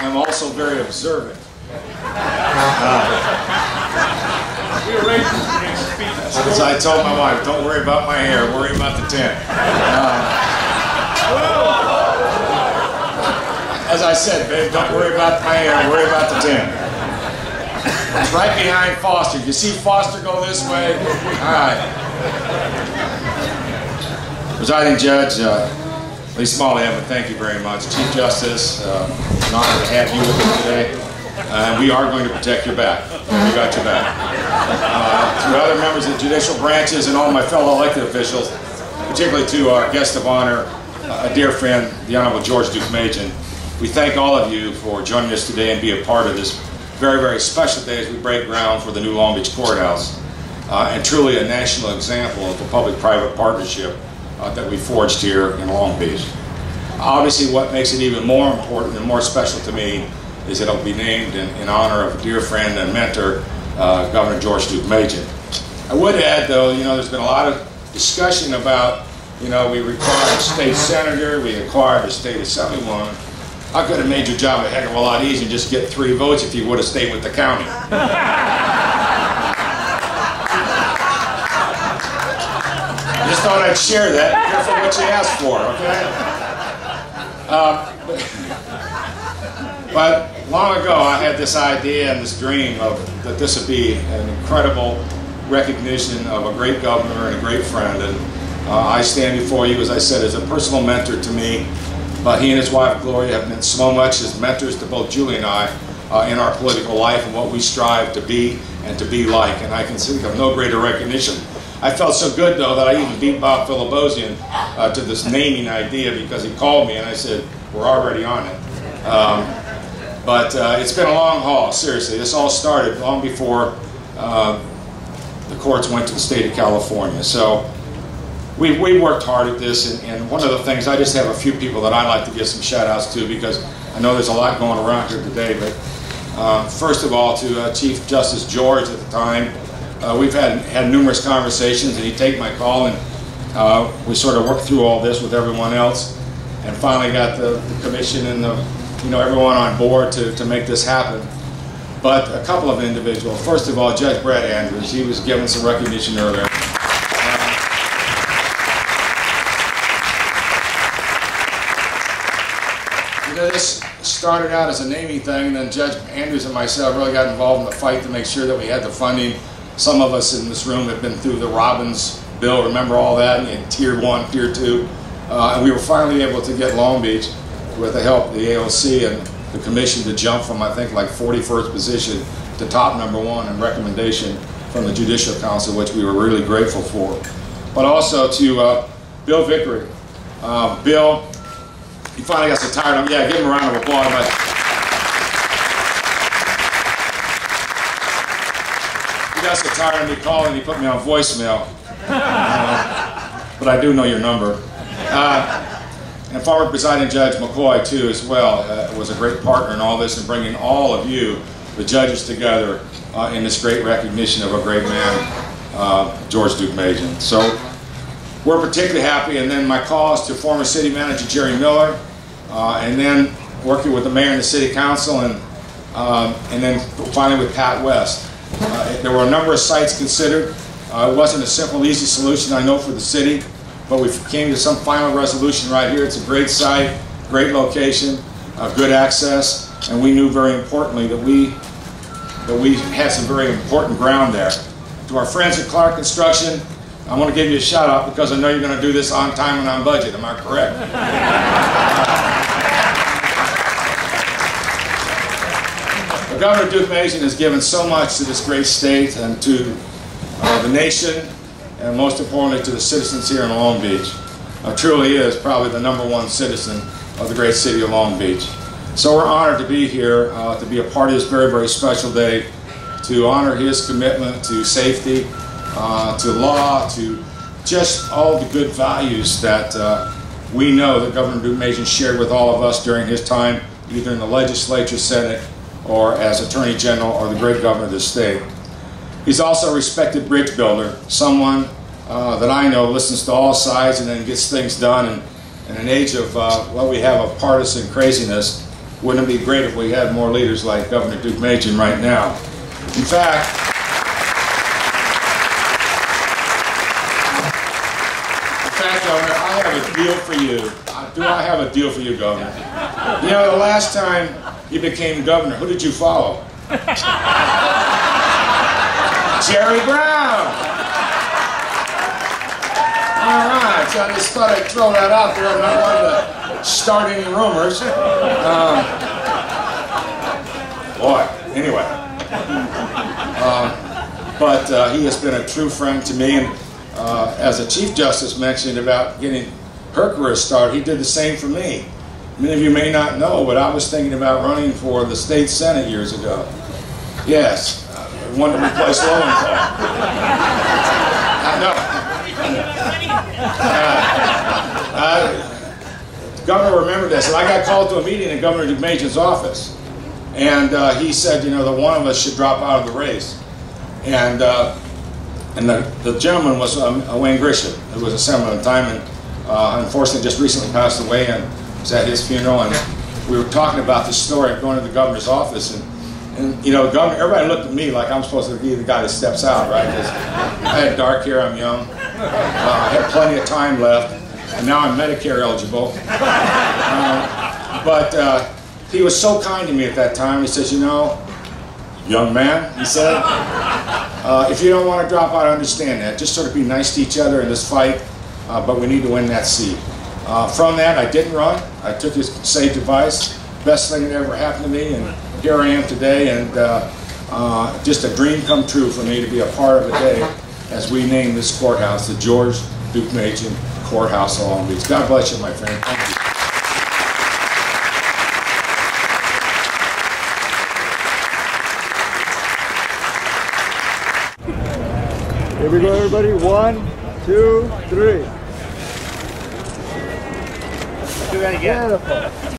I'm also very observant. As I told my wife, don't worry about my hair, worry about the tent. As I said, babe, don't worry about my hair, worry about the tent. It's right behind Foster. You see Foster go this way? All right. Presiding Judge, Lee Smalley, thank you very much. Chief Justice, an honor to have you with us today. We are going to protect your back. We got your back. To other members of the judicial branches and all my fellow elected officials, particularly to our guest of honor, a dear friend, the Honorable George Deukmejian, we thank all of you for joining us today and be a part of this very, very special day as we break ground for the new Long Beach Courthouse, and truly a national example of the public-private partnership that we forged here in Long Beach. Obviously, what makes it even more important and more special to me is that it'll be named in honor of a dear friend and mentor, Governor George Deukmejian. I would add, though, there's been a lot of discussion about, we required a state senator, we required a state assemblywoman. I could have made your job a heck of a lot easier and just get 3 votes if you would have stayed with the county. Just thought I'd share that. Be careful what you ask for, okay? But long ago, I had this idea and this dream that this would be an incredible recognition of a great governor and a great friend. And I stand before you, as I said, as a personal mentor to me. He and his wife, Gloria, have been so much as mentors to both Julie and I in our political life and what we strive to be and to be like. And I can think of no greater recognition. I felt so good, though, that I even beat Bob Filibosian to this naming idea because he called me and I said, we're already on it. It's been a long haul, seriously. This all started long before the courts went to the state of California. So we worked hard at this, and one of the things, I just have a few people that I'd like to give some shout outs to because I know there's a lot going around here today. But first of all, to Chief Justice George at the time, we've had numerous conversations, and he'd take my call, and we sort of worked through all this with everyone else, and finally got the commission and everyone on board to make this happen. But a couple of individuals. First of all, Judge Brad Andrews. He was given some recognition earlier. This started out as a naming thing, and then Judge Andrews and myself really got involved in the fight to make sure that we had the funding. Some of us in this room have been through the Robbins bill, remember all that, and Tier 1, Tier 2. And we were finally able to get Long Beach, with the help of the AOC and the commission, to jump from, I think, like 41st position to top #1 in recommendation from the Judicial Council, which we were really grateful for. But also to Bill Vickery. Bill, he finally got so tired of him. Yeah, give him a round of applause. He got so tired of me calling, he put me on voicemail. But I do know your number. And former Presiding Judge McCoy, too, as well, was a great partner in all this and bringing all of you, the judges, together in this great recognition of a great man, George Deukmejian. So we're particularly happy. And then my calls to former City Manager Jerry Miller, and then working with the Mayor and the City Council, and then finally with Pat West. There were a number of sites considered. It wasn't a simple, easy solution, I know, for the city. But we came to some final resolution right here. It's a great site, great location, good access, and we knew very importantly that we had some very important ground there. To our friends at Clark Construction, I want to give you a shout out because I know you're going to do this on time and on budget. Am I correct? Governor Deukmejian has given so much to this great state and to the nation, and most importantly to the citizens here in Long Beach. Truly is probably the #1 citizen of the great city of Long Beach. So we're honored to be here, to be a part of this very, very special day, to honor his commitment to safety, to law, to just all the good values that we know that Governor Deukmejian shared with all of us during his time, either in the legislature, Senate, or as Attorney General, or the great governor of this state. He's also a respected bridge builder, someone that I know listens to all sides and then gets things done. And in an age of what we have of partisan craziness, wouldn't it be great if we had more leaders like Governor Deukmejian right now? In fact, Governor, I have a deal for you. Do I have a deal for you, Governor? You know, the last time you became governor, who did you follow? Jerry Brown. All right, so I just thought I'd throw that out there. I'm not wanting to start any rumors. Boy, anyway. But he has been a true friend to me, and as the Chief Justice mentioned about getting her career started, he did the same for me. Many of you may not know, but I was thinking about running for the state senate years ago. Yes, I wanted to replace Lowenthal. Governor remembered this, and I got called to a meeting in Governor Deukmejian's office, and he said, you know, that one of us should drop out of the race, and the gentleman was Wayne Grisham, who was a senator at the time, and unfortunately just recently passed away, and was at his funeral, and we were talking about this story of going to the governor's office, and you know, everybody looked at me like I'm supposed to be the guy that steps out, right? Because I had dark hair, I'm young, I had plenty of time left, and now I'm Medicare eligible. But he was so kind to me at that time. He says, you know, young man, he said, if you don't want to drop out, I understand that. Just sort of be nice to each other in this fight, but we need to win that seat. From that, I didn't run. I took his sage advice. Best thing that ever happened to me, and here I am today, and just a dream come true for me to be a part of a day as we name this courthouse the George Deukmejian Courthouse of Long Beach. God bless you, my friend. Thank you. Here we go, everybody. 1, 2, 3. Do that again. Beautiful.